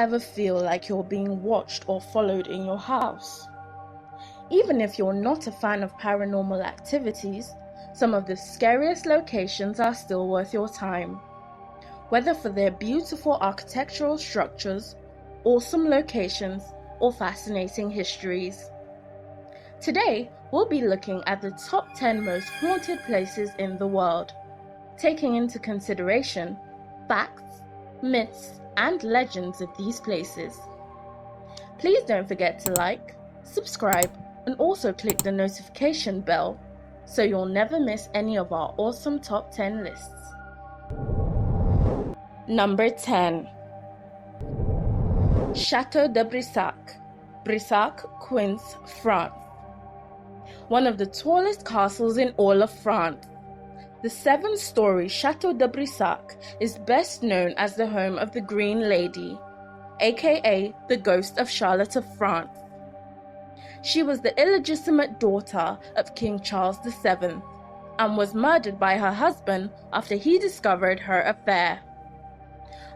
ever feel like you're being watched or followed in your house? Even if you're not a fan of paranormal activities, some of the scariest locations are still worth your time. Whether for their beautiful architectural structures, awesome locations, or fascinating histories. Today, we'll be looking at the top 10 most haunted places in the world, taking into consideration facts, myths, and legends of these places. Please don't forget to like, subscribe, and also click the notification bell so you'll never miss any of our awesome top 10 lists. Number 10. Château de BRISSAC, BRISSAC-QUINCÉ, France. One of the tallest castles in all of France. The 7-story Château de BRISSAC is best known as the home of the Green Lady, aka the Ghost of Charlotte of France. She was the illegitimate daughter of King Charles VII and was murdered by her husband after he discovered her affair.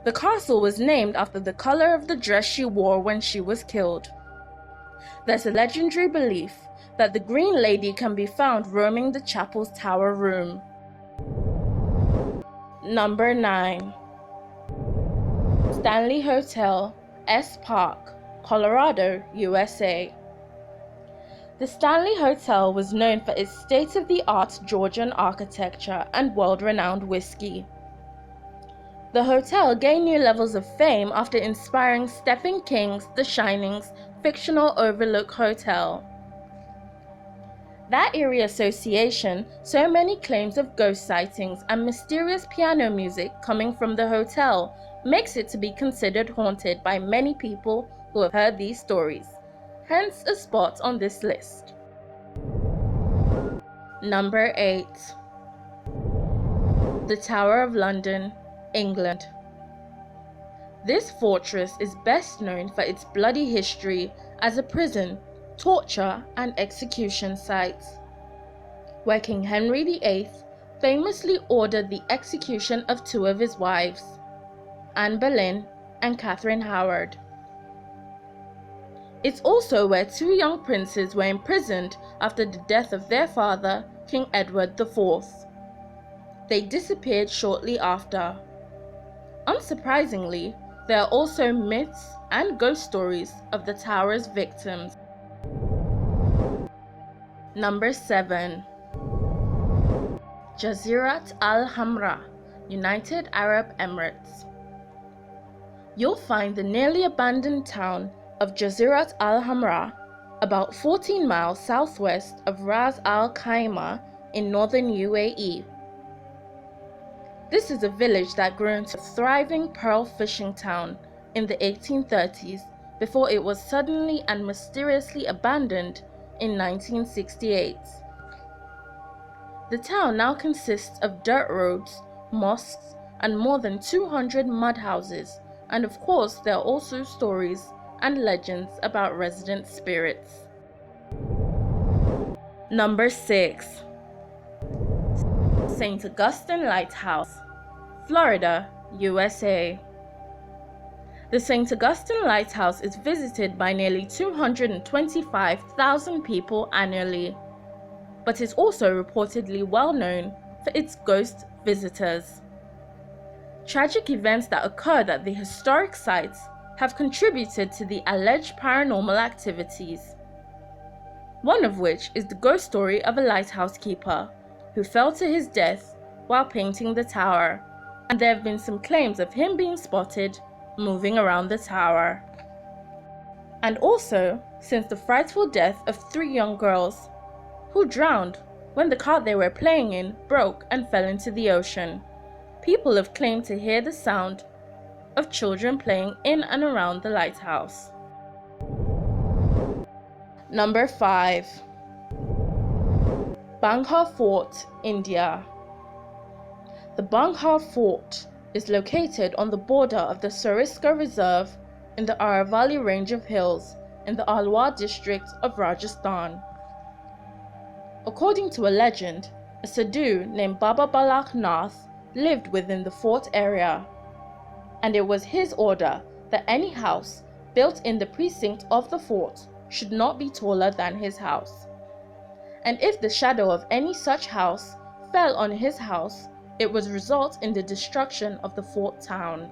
The castle was named after the color of the dress she wore when she was killed. There's a legendary belief that the Green Lady can be found roaming the chapel's tower room. Number 9. Stanley Hotel, S Park, Colorado, USA. The Stanley Hotel was known for its state-of-the-art Georgian architecture and world-renowned whiskey. The hotel gained new levels of fame after inspiring Stephen King's The Shining's fictional Overlook Hotel. That eerie association, so many claims of ghost sightings and mysterious piano music coming from the hotel, makes it to be considered haunted by many people who have heard these stories, hence a spot on this list. Number 8. The Tower of London, England. This fortress is best known for its bloody history as a prison, torture, and execution sites, where King Henry VIII famously ordered the execution of 2 of his wives, Anne Boleyn and Catherine Howard. It's also where 2 young princes were imprisoned after the death of their father, King Edward IV. They disappeared shortly after. Unsurprisingly, there are also myths and ghost stories of the tower's victims. Number 7. JAZIRAT Al-HAMRA, United Arab Emirates. You'll find the nearly abandoned town of JAZIRAT Al-HAMRA about 14 miles southwest of Ras Al Khaimah in northern UAE. This is a village that grew into a thriving pearl fishing town in the 1830s before it was suddenly and mysteriously abandoned in 1968. The town now consists of dirt roads, mosques, and more than 200 mud houses, and of course there are also stories and legends about resident spirits. Number 6. St. Augustine Lighthouse, Florida, USA. The St. Augustine Lighthouse is visited by nearly 225,000 people annually, but is also reportedly well known for its ghost visitors. Tragic events that occurred at the historic sites have contributed to the alleged paranormal activities. One of which is the ghost story of a lighthouse keeper who fell to his death while painting the tower, and there have been some claims of him being spotted moving around the tower. And also, since the frightful death of 3 young girls who drowned when the cart they were playing in broke and fell into the ocean, people have claimed to hear the sound of children playing in and around the lighthouse. Number 5. Bhangarh Fort, India. The Bhangarh Fort is located on the border of the Sariska Reserve in the Aravalli range of hills in the Alwar district of Rajasthan. According to a legend, a sadhu named Baba Balak Nath lived within the fort area, and it was his order that any house built in the precinct of the fort should not be taller than his house. And if the shadow of any such house fell on his house, it would result in the destruction of the fort town.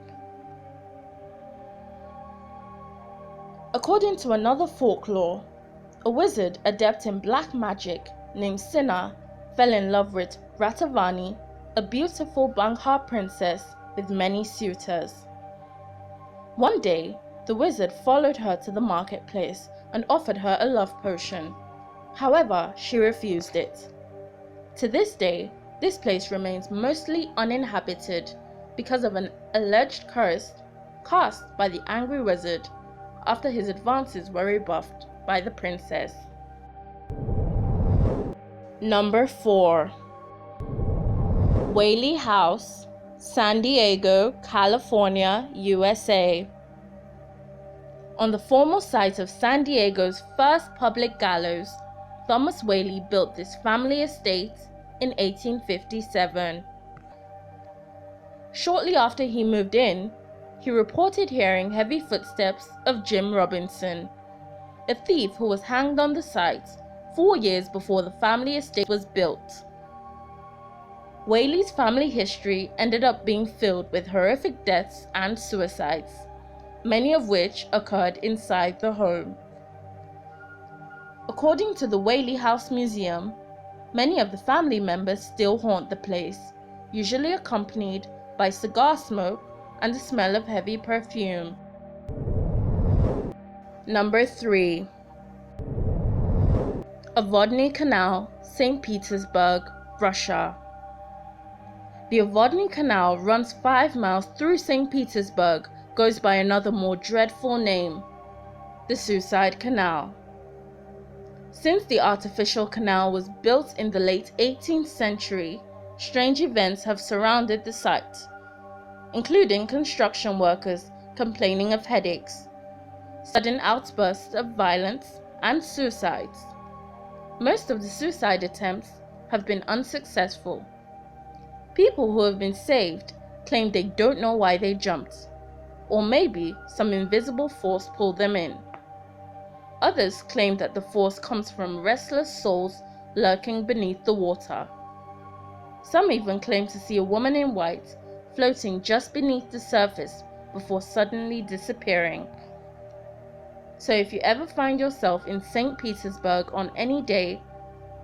According to another folklore, a wizard adept in black magic named Sinna fell in love with Ratavani, a beautiful Bhangarh princess with many suitors. One day, the wizard followed her to the marketplace and offered her a love potion. However, she refused it. To this day, this place remains mostly uninhabited because of an alleged curse cast by the angry wizard after his advances were rebuffed by the princess. Number 4. Whaley House, San Diego, California, USA. On the former site of San Diego's first public gallows, Thomas Whaley built this family estate in 1857. Shortly after he moved in, he reported hearing heavy footsteps of Jim Robinson, a thief who was hanged on the site 4 years before the family estate was built. Whaley's family history ended up being filled with horrific deaths and suicides, many of which occurred inside the home. According to the Whaley House Museum, many of the family members still haunt the place, usually accompanied by cigar smoke and the smell of heavy perfume. Number 3. OBVODNY Canal, St. Petersburg, Russia. The OBVODNY Canal runs 5 miles through St. Petersburg, goes by another more dreadful name, the Suicide Canal. Since the artificial canal was built in the late 18th century, strange events have surrounded the site, including construction workers complaining of headaches, sudden outbursts of violence, and suicides. Most of the suicide attempts have been unsuccessful. People who have been saved claim they don't know why they jumped, or maybe some invisible force pulled them in. Others claim that the force comes from restless souls lurking beneath the water. Some even claim to see a woman in white floating just beneath the surface before suddenly disappearing. So if you ever find yourself in St. Petersburg on any day,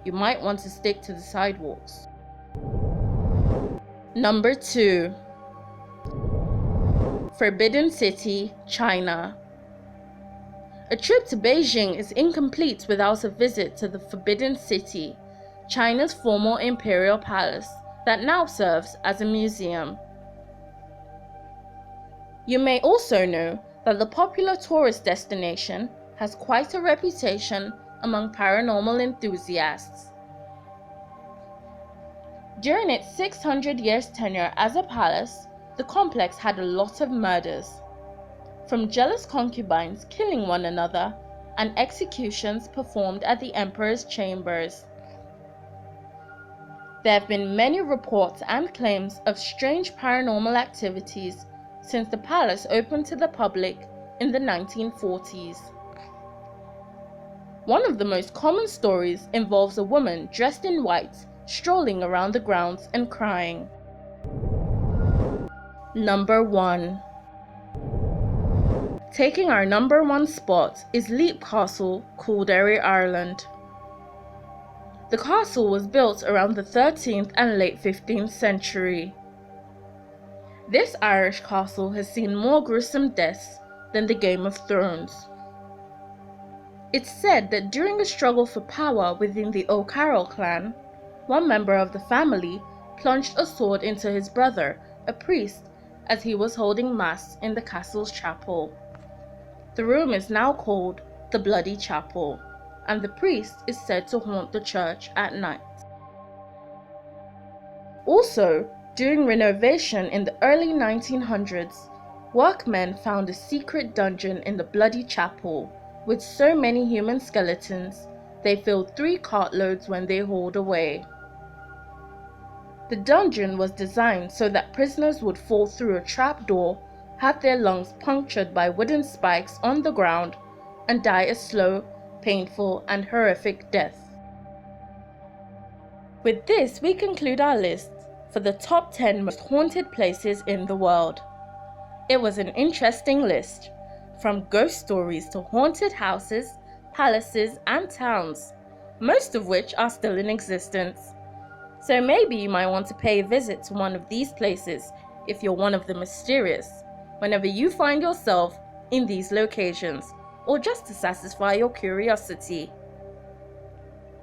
you might want to stick to the sidewalks. Number 2. Forbidden City, China. A trip to Beijing is incomplete without a visit to the Forbidden City, China's former imperial palace that now serves as a museum. You may also know that the popular tourist destination has quite a reputation among paranormal enthusiasts. During its 600 years tenure as a palace, the complex had a lot of murders, from jealous concubines killing one another and executions performed at the emperor's chambers. There have been many reports and claims of strange paranormal activities since the palace opened to the public in the 1940s. One of the most common stories involves a woman dressed in white strolling around the grounds and crying. Number 1. Taking our number 1 spot is Leap Castle, COOLDERRY, Ireland. The castle was built around the 13th and late 15th century. This Irish castle has seen more gruesome deaths than the Game of Thrones. It's said that during a struggle for power within the O'Carroll clan, one member of the family plunged a sword into his brother, a priest, as he was holding mass in the castle's chapel. The room is now called the Bloody Chapel, and the priest is said to haunt the church at night. Also, during renovation in the early 1900s, workmen found a secret dungeon in the Bloody Chapel with so many human skeletons they filled 3 cartloads when they hauled away. The dungeon was designed so that prisoners would fall through a trapdoor have their lungs punctured by wooden spikes on the ground, and die a slow, painful, and horrific death. With this, we conclude our list for the top 10 most haunted places in the world. It was an interesting list, from ghost stories to haunted houses, palaces, and towns, most of which are still in existence. So maybe you might want to pay a visit to one of these places if you're one of the mysterious, whenever you find yourself in these locations, or just to satisfy your curiosity.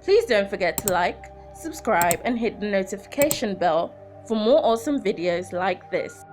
Please don't forget to like, subscribe, and hit the notification bell for more awesome videos like this.